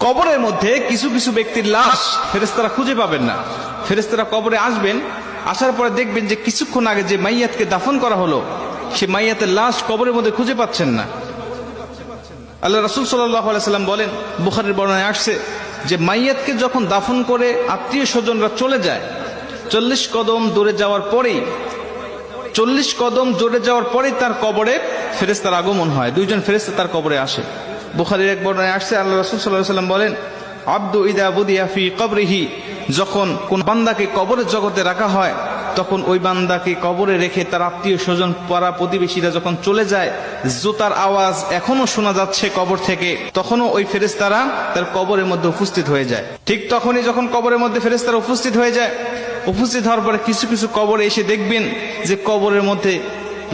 কবরের মধ্যে কিছু কিছু ব্যক্তির লাশ ফেরেশতারা খুঁজে পাবেন না। ফেরেশতারা কবরে আসবেন, আসার পরে দেখবেন যে কিছুক্ষণ আগে যে মাইয়াতকে দাফন করা হলো সে মাইয়াতের লাশ কবরের মধ্যে খুঁজে পাচ্ছেন না। আল্লাহ রাসূল সাল্লাল্লাহু আলাইহি সাল্লাম বলেন, বুখারীর বর্ণনায় আসছে যে মাইয়াতকে যখন দাফন করে আত্মীয় স্বজনরা চলে যায়, 40 কদম দূরে যাওয়ার পরেই তার কবরে ফেরেশতার আগমন হয়। দুইজন ফেরেশতা তার কবরে আসে। বুখারীর এক বর্ণনায় আসছে, আল্লাহ রাসূল সাল্লাল্লাহু আলাইহি সাল্লাম বলেন, আব্দু ইদা বুদিয়া ফি কবরিহি, যখন কোন বান্দাকে কবরের জগতে রাখা হয় তখন ওই বান্দাকে কবরে রেখে তার আত্মীয় স্বজন পাড়া প্রতিবেশীরা যখন চলে যায়, জুতার আওয়াজ এখনো শোনা যাচ্ছে কবর থেকে, তখনও ওই ফেরেশতারা তার কবরের মধ্যে উপস্থিত হয়ে যায়। ঠিক তখনই যখন কবরের মধ্যে ফেরেশতারা উপস্থিত হয়ে যায়, উপস্থিত হওয়ার পরে কিছু কিছু কবরে এসে দেখবেন যে কবরের মধ্যে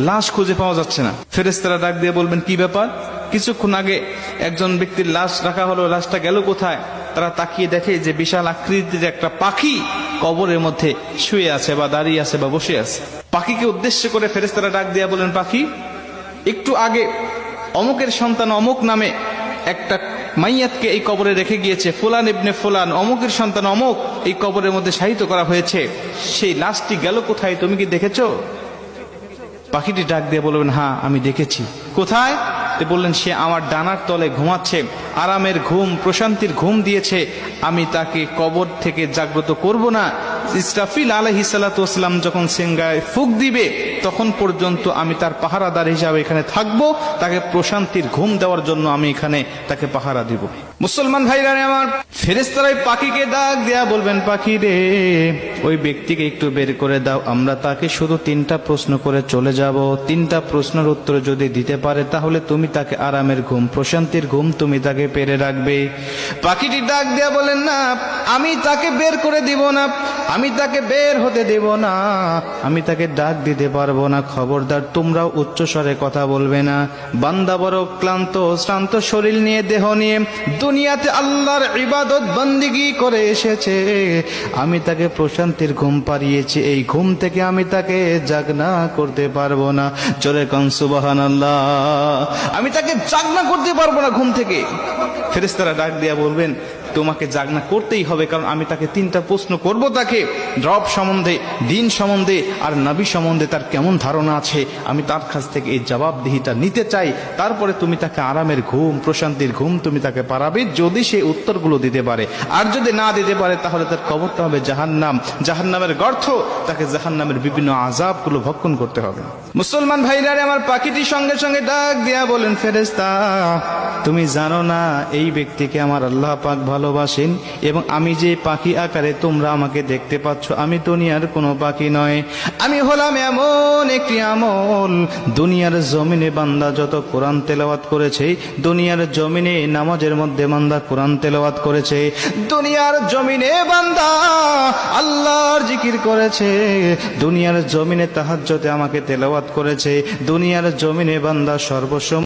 লাশ খুঁজে পাওয়া যাচ্ছে না। ফেরেশতারা ডাক দিয়ে বলবেন, কি ব্যাপার? কিছুক্ষণ আগে একজন ব্যক্তির লাশ রাখা হলো, লাশটা গেল কোথায়? তারা তাকিয়ে দেখে যে বিশাল আকৃতির একটা পাখি কবরের মধ্যে শুয়ে আছে বা দাঁড়িয়ে আছে বা বসে আছে। পাখিকে উদ্দেশ্য করে ফেরেশতারা ডাক দিয়া বলেন, পাখি, একটু আগে অমুকের সন্তান অমুক নামে একটা মাইয়াতকে এই কবরে রেখে গিয়েছে, ফুলান ইবনে ফুলান, অমুকের সন্তান অমুক এই কবরের মধ্যে শায়িত করা হয়েছে, সেই লাশটি গেল কোথায়? তুমি কি দেখেছো? পাখিটি ডাক দিয়ে বলবেন, হ্যাঁ আমি দেখেছি। কোথায়? বললেন, সে আমার ডানার তলে ঘুমাচ্ছে, আরামের ঘুম, প্রশান্তির ঘুম দিয়েছে, আমি তাকে কবর থেকে জাগ্রত করব না। ইসরাফিল আলাইহিস সালাতু ওয়াস সালাম যখন সিংহায় ফুঁক দিবে তখন পর্যন্ত আমি তার পাহারাদার হিসাবে এখানে থাকব, তাকে প্রশান্তির ঘুম দেওয়ার জন্য আমি এখানে তাকে পাহারা দিব। মুসলমান ভাইরা আমার, ফেরেশতারা পাখিকে ডাক দেয়া বলবেন, পাখি রে, ওই ব্যক্তিকে একটু বের করে দাও, আমরা তাকে শুধু 3টা প্রশ্ন করে চলে যাব। 3টা প্রশ্নের উত্তর যদি দিতে পারে তাহলে তুমি তাকে আরামের ঘুম, প্রশান্তির ঘুম তুমি তাকে পেরে রাখবে। পাখিটি ডাক দেয়া বলেন, না, আমি তাকে বের করে দিব না, আমি তাকে বের হতে দেব না, আমি তাকে ডাক দিতে পারবো না। খবরদার, তোমরাও উচ্চস্বরে কথা বলবে না। বান্দা বড় ক্লান্ত শ্রান্ত শরীর নিয়ে, দেহ নিয়ে দুনিয়াতে আল্লাহর ইবাদত বন্দিগি করে এসেছে, আমি তাকে প্রশান্তির ঘুম পাড়িয়েছি, এই ঘুম থেকে আমি তাকে জাগনা করতে পারবো না। জোরে কোন সুবহানাল্লাহ। আমি তাকে জাগনা করতে পারবো না ঘুম থেকে। ফেরেশতারা ডাক দিয়া বলবেন, তোমাকে জাগনা করতেই হবে, কারণ আমি তাকে 3টা প্রশ্ন করব, তাকে রব সম্বন্ধে, দিন সম্বন্ধে আর নবী সম্বন্ধে তার কেমন ধারণা আছে, আমি তার কাছ থেকে এই জবাবদিহিটা নিতে চাই। তারপরে তুমি তাকে আরামের ঘুম, প্রশান্তির ঘুম তুমি তাকে পারাবে, যদি সে উত্তরগুলো দিতে পারে। আর যদি না দিতে পারে তাহলে তার কবরটা হবে জাহান্নাম, জাহান্নামের গর্ত, তাকে জাহান্নামের বিভিন্ন আযাবগুলো ভক্ষণ করতে হবে। মুসলমান ভাইরা আমার, পাখিটি সঙ্গে সঙ্গে ডাক দিয়া বলেন, ফেরেশতা, তুমি জানো না এই ব্যক্তিকে আমার আল্লাহ পাক ভালোবাসেন, এবং আমি যে পাখি আকারে তোমরা আমাকে দেখতে পাচ্ছ, আমি দুনিয়ার কোনো পাখি নয়, আমি হলাম এমন একটি আমল। দুনিয়ার জমিনে বান্দা যত কোরআন তেলাওয়াত করেছে, দুনিয়ার জমিনে নামাজের মধ্যে বান্দা কোরআন তেলাওয়াত করেছে, দুনিয়ার জমিনে বান্দা আল্লাহর জিকির করেছে, দুনিয়ার জমিনে তাহাজ্জুদে আমাকে তেলাওয়াত করেছে, দুনিয়ার জমিনে বান্দা সর্বস্ব